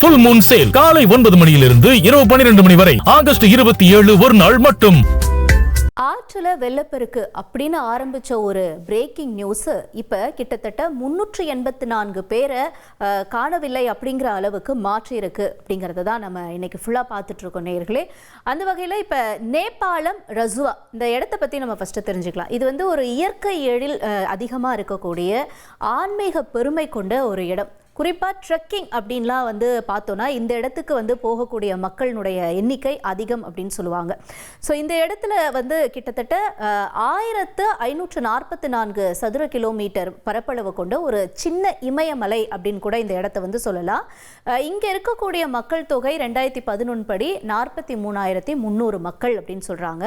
Full Moon sale காலை 9 மணியிலிருந்து இரவு 12 மணி வரை ஆகஸ்ட் 27 ஒரு நாள் மட்டும். ஆற்றுல வெள்ளப்பெருக்கு அப்படின்னு ஆரம்பிச்ச ஒரு பிரேக்கிங் நியூஸ் இப்ப கிட்டத்தட்ட 384 பேரை காணவில்லை அப்படிங்கிற அளவுக்கு மாற்றி இருக்கு அப்படிங்கறத தான் நம்ம இன்னைக்கு ஃபுல்லா பார்த்துட்டு இருக்கோம் நேயர்களே. அந்த வகையில இப்ப நேபாளம் ரசுவா இந்த இடத்தை பத்தி நம்ம ஃபர்ஸ்ட் தெரிஞ்சுக்கலாம். இது வந்து ஒரு இயற்கை எழில் அதிகமா இருக்கக்கூடிய ஆன்மீக பெருமை கொண்ட ஒரு இடம். குறிப்பாக ட்ரெக்கிங் அப்படின்லாம் வந்து பார்த்தோன்னா இந்த இடத்துக்கு வந்து போகக்கூடிய மக்களினுடைய எண்ணிக்கை அதிகம் அப்படின்னு சொல்லுவாங்க. ஸோ இந்த இடத்துல வந்து கிட்டத்தட்ட 1544 சதுர கிலோமீட்டர் பரப்பளவு கொண்ட ஒரு சின்ன இமயமலை அப்படின்னு கூட இந்த இடத்த வந்து சொல்லலாம். இங்கே இருக்கக்கூடிய மக்கள் தொகை 2011 படி 43,300 மக்கள் அப்படின்னு சொல்கிறாங்க.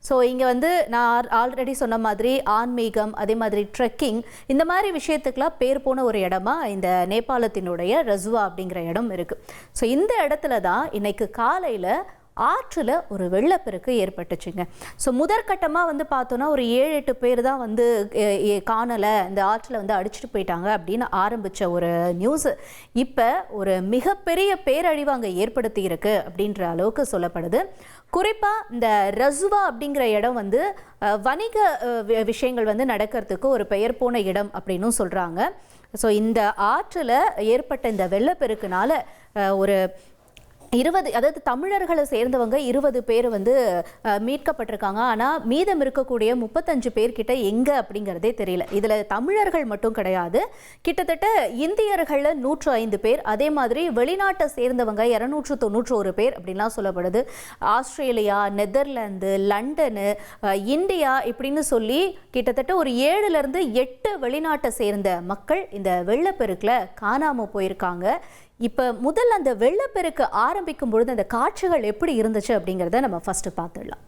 ஸோ இங்கே வந்து நான் ஆல்ரெடி சொன்ன மாதிரி ஆன்மீகம், அதே மாதிரி ட்ரெக்கிங், இந்த மாதிரி விஷயத்துக்கெலாம் பேர் போன ஒரு இடமா இந்த நேபாளத்தினுடைய ரசுவா அப்படிங்கிற இடம் இருக்குது. ஸோ இந்த இடத்துல தான் இன்னைக்கு காலையில் ஆற்றில் ஒரு வெள்ளப்பெருக்கு ஏற்பட்டுச்சுங்க. ஸோ முதற்கட்டமாக வந்து பார்த்தோன்னா ஒரு 7-8 பேர் தான் வந்து காணலை, இந்த ஆற்றில் வந்து அடிச்சுட்டு போயிட்டாங்க அப்படின்னு ஆரம்பித்த ஒரு நியூஸ் இப்போ ஒரு மிகப்பெரிய பேரழிவு அங்கே ஏற்படுத்தி இருக்கு அப்படின்ற அளவுக்கு சொல்லப்படுது. குறிப்பாக இந்த ரசுவா அப்படிங்கிற இடம் வந்து வணிக விஷயங்கள் வந்து நடக்கிறதுக்கு ஒரு பெயர் போன இடம் அப்படின்னும் சொல்கிறாங்க. ஸோ இந்த ஆற்றில் ஏற்பட்ட இந்த வெள்ளப்பெருக்குனால ஒரு 20, அதாவது தமிழர்களை சேர்ந்தவங்க 20 பேர் வந்து மீட்கப்பட்டிருக்காங்க. ஆனால் மீதம் இருக்கக்கூடிய 35 பேர்கிட்ட எங்கே அப்படிங்கிறதே தெரியல. இதில் தமிழர்கள் மட்டும் கிடையாது, கிட்டத்தட்ட இந்தியர்களில் 105 பேர், அதே மாதிரி வெளிநாட்டை சேர்ந்தவங்க 291 பேர் அப்படின்லாம் சொல்லப்படுது. ஆஸ்திரேலியா, நெதர்லாந்து, லண்டனு, இந்தியா இப்படின்னு சொல்லி கிட்டத்தட்ட ஒரு 7லேருந்து 8 வெளிநாட்டை சேர்ந்த மக்கள் இந்த வெள்ளப்பெருக்கில் காணாமல் போயிருக்காங்க. இப்போ முதல்ல அந்த வெள்ளப்பெருக்கு ஆரம்பிக்கும் பொழுது அந்த காட்சிகள் எப்படி இருந்துச்சு அப்படிங்கிறத நம்ம ஃபர்ஸ்ட் பார்த்துடலாம்.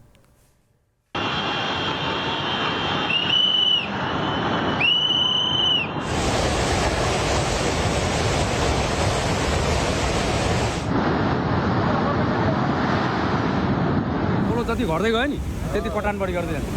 जति घट्दै गयो नि त्यति पटान बढी गर्दै जान्छ.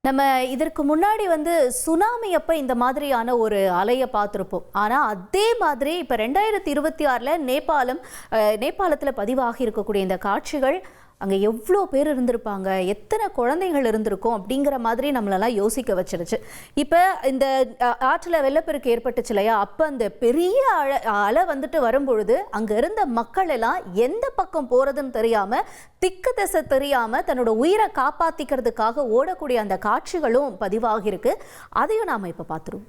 நம்ம இதற்கு முன்னாடி வந்து சுனாமி அப்போ இந்த மாதிரியான ஒரு அலையை பார்த்துருப்போம். ஆனால் அதே மாதிரி இப்போ 2026 நேபாளத்தில் பதிவாகி இருக்கக்கூடிய இந்த காட்சிகள், அங்கே எவ்வளோ பேர் இருந்திருப்பாங்க, எத்தனை குழந்தைகள் இருந்திருக்கும் அப்படிங்கிற மாதிரி நம்மளெல்லாம் யோசிக்க வச்சிருச்சு. இப்போ இந்த ஆற்றில் வெள்ளப்பெருக்கு ஏற்பட்டுச்சு இல்லையா, அப்போ அந்த பெரிய அலை வந்துட்டு வரும்பொழுது அங்கே இருந்த மக்கள் எல்லாம் எந்த பக்கம் போகிறதுன்னு தெரியாமல், திக்கு திசை தெரியாமல் தன்னோட உயிரை காப்பாற்றிக்கிறதுக்காக ஓடக்கூடிய அந்த காட்சிகளும் பதிவாகிருக்கு. அதையும் நாம் இப்போ பார்த்துருவோம்.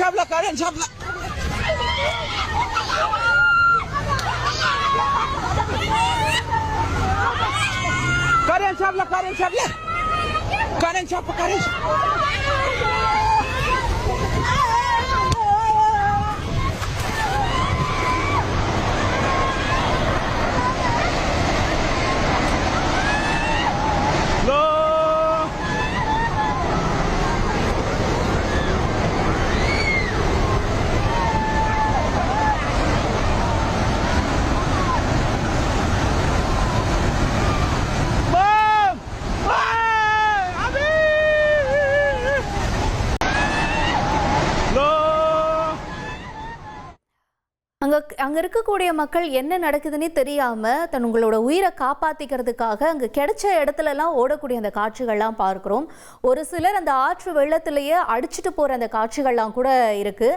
siap lah, kalian siap lah. Kalian siap lah, kalian siap lah. Kalian siap, kalian siap. அங்க இருக்கக்கூடிய மக்கள் என்ன நடக்குதுன்னே தெரியாம தங்களோட உயிரை காப்பாத்திக்கிறதுக்காக அங்க கிடைச்ச இடத்துல எல்லாம் ஓடக்கூடிய அந்த காட்சிகள்லாம் பார்க்கிறோம். ஒரு சிலர் அந்த ஆற்று வெள்ளத்திலேயே அடிச்சுட்டு போற அந்த காட்சிகள்லாம் கூட இருக்கு.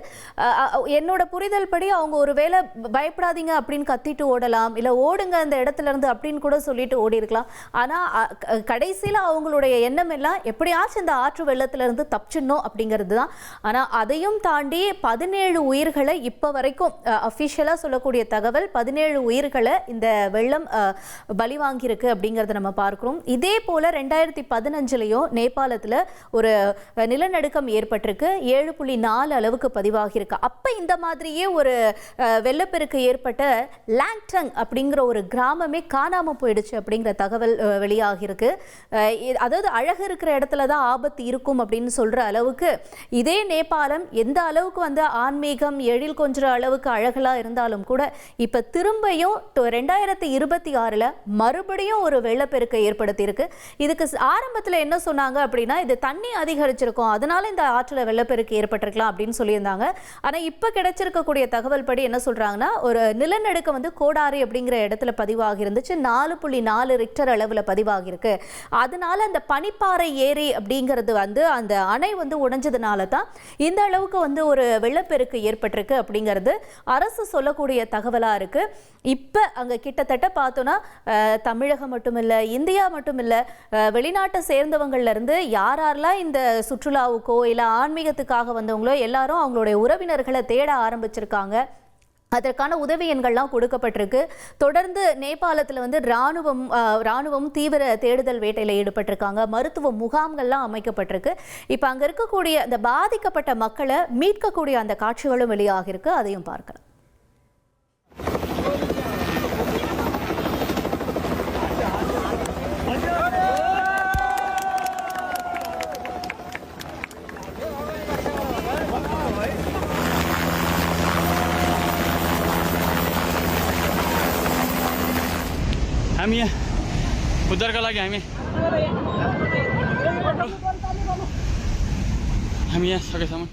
என்னோட புரிதல் படி அவங்க ஒருவேளை பயப்படாதீங்க அப்படின்னு கத்திட்டு ஓடலாம், இல்ல ஓடுங்க அந்த இடத்துல இருந்து அப்படின்னு கூட சொல்லிட்டு ஓடி இருக்கலாம். ஆனா கடைசியில அவங்களுடைய எண்ணம் எல்லாம் எப்படியாச்சும் இந்த ஆற்று வெள்ளத்துல இருந்து தப்பிச்சிடணும் அப்படிங்கிறது தான். ஆனா அதையும் தாண்டி 17 உயிர்களை இப்ப வரைக்கும் அஃபிஷியலா சொல்லக்கூடிய தகவல் 17 உயிர்களை இந்த வெள்ளம் பலி வாங்கியிருக்கு அப்படிங்கறத நம்ம பார்க்கிறோம். இதே போல 2015லயும் நேபாளத்துல ஒரு நிலநடுக்கம் ஏற்பட்டிருக்கு. 7.4 அளவுக்கு பதிவாகியிருக்கு. அப்ப இந்த மாதிரியே ஒரு வெள்ளப்பெருக்கு ஏற்பட்ட லாங்டங் அப்படிங்கிற ஒரு கிராமமே காணாம போயிடுச்சு அப்படிங்கிற தகவல் வெளியாகியிருக்கு. அதாவது அழகு இருக்கிற இடத்துல தான் ஆபத்து இருக்கும் அப்படின்னு சொல்ற அளவுக்கு இதே நேபாளம் எந்த அளவுக்கு வந்து ஆன்மீகம் எழில் கொஞ்ச அளவுக்கு அழகலா இருந்தாலும் கூட இப்ப திரும்பியும் 2026ல மறுபடியும் ஒரு வெள்ளப்பெருக்கை ஏற்படுத்தி இருக்கு. இதுக்கு ஆரம்பத்துல என்ன சொன்னாங்க அப்படின்னா இது தண்ணி அதிகரிச்சிருக்கும், அதனால இந்த ஆற்றுல வெள்ளப்பெருக்கு ஏற்பட்டிருக்கலாம் அப்படின்னு சொல்லியிருந்தாங்க. ஆனா இப்ப கிடைச்சிருக்கக்கூடிய தகவல் படி என்ன சொல்றாங்கன்னா ஒரு நிலநடுக்கம் வந்து கோடாரி அப்படிங்கிற இடத்துல பதிவாகி இருந்துச்சு. 4.4 ரிக்டர் அளவுல பதிவாகி இருக்கு. அதனால அந்த பனிப்பாறை ஏரி அப்படிங்கிறது வந்து அந்த அணை வந்து உடைஞ்சதுனால தான் இந்த அளவுக்கு வந்து ஒரு வெள்ளப்பெருக்கு ஏற்பட்டிருக்கு அப்படிங்கிறது அரசு சொல்லக்கூடிய தகவலா இருக்கு. இப்ப அங்க கிட்டத்தட்ட பார்த்தோம்னா தமிழகம் மட்டுமில்ல, இந்தியா மட்டுமில்ல, வெளிநாட்டை சேர்ந்தவங்கள்ல இருந்து யாரெல்லாம் இந்த சுற்றுலாவுக்கோ இல்ல ஆன்மீகத்துக்காக வந்தவங்களோ எல்லாரும் அவங்களுடைய உறவினர்களை தேட ஆரம்பிச்சிருக்காங்க. அதற்கான உதவி எண்கள்லாம் கொடுக்கப்பட்டிருக்கு. தொடர்ந்து நேபாளத்தில் வந்து ராணுவம் தீவிர தேடுதல் வேட்டையில் ஈடுபட்டிருக்காங்க. மருத்துவ முகாம்கள்லாம் அமைக்கப்பட்டிருக்கு. இப்போ அங்கே இருக்கக்கூடிய அந்த பாதிக்கப்பட்ட மக்களை மீட்கக்கூடிய அந்த காட்சிகளும் வெளியாகிருக்கு. அதையும் பார்க்கலாம். हामी उद्धारका लागि हामी यहाँ सकेसम्म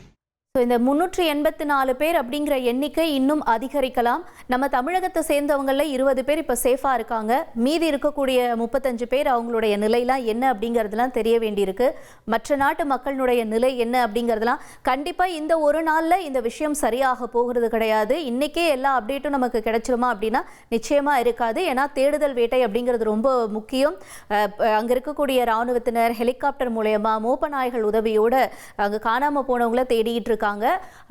இந்த 384 பேர் அப்படிங்கிற எண்ணிக்கை இன்னும் அதிகரிக்கலாம். நம்ம தமிழகத்தை சேர்ந்தவங்கள 20 பேர் இப்போ சேஃபா இருக்காங்க. மீதி இருக்கக்கூடிய 35 பேர் அவங்களுடைய நிலையெல்லாம் என்ன அப்படிங்கிறதுலாம் தெரிய வேண்டியிருக்கு. மற்ற நாட்டு மக்களுடைய நிலை என்ன அப்படிங்கிறதுலாம் கண்டிப்பாக இந்த ஒரு நாளில் இந்த விஷயம் சரியாக போகிறது கிடையாது. இன்றைக்கே எல்லா அப்டேட்டும் நமக்கு கிடைச்சிருமா அப்படின்னா நிச்சயமாக இருக்காது. ஏன்னா தேடுதல் வேட்டை அப்படிங்கிறது ரொம்ப முக்கியம். அங்கே இருக்கக்கூடிய இராணுவத்தினர் ஹெலிகாப்டர் மூலயமா மோப்ப நாய்கள் உதவியோடு அங்கே காணாமல் போனவங்கள தேடிட்டு இருக்காங்க.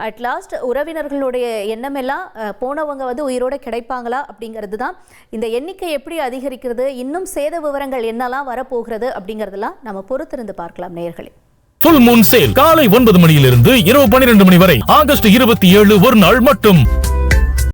அட் லாஸ்ட் உறவினர்களுடைய எண்ணம் எல்லாம் போனவங்க வந்து உயிரோட கிடைப்பாங்களா அப்படிங்கிறது தான். இந்த எண்ணிக்கை எப்படி அதிகரிக்கிறது, இன்னும் சேத விவரங்கள் என்னெல்லாம் வரப்போகிறது அப்படிங்கிறதெல்லாம் நம்ம பொறுத்திருந்து பார்க்கலாம் நேயர்களே. ஃபுல் மூன் சேல் காலை 9 மணியிலிருந்து இரவு 12 மணி வரை ஆகஸ்ட் 27 ஒரு நாள் மட்டும்.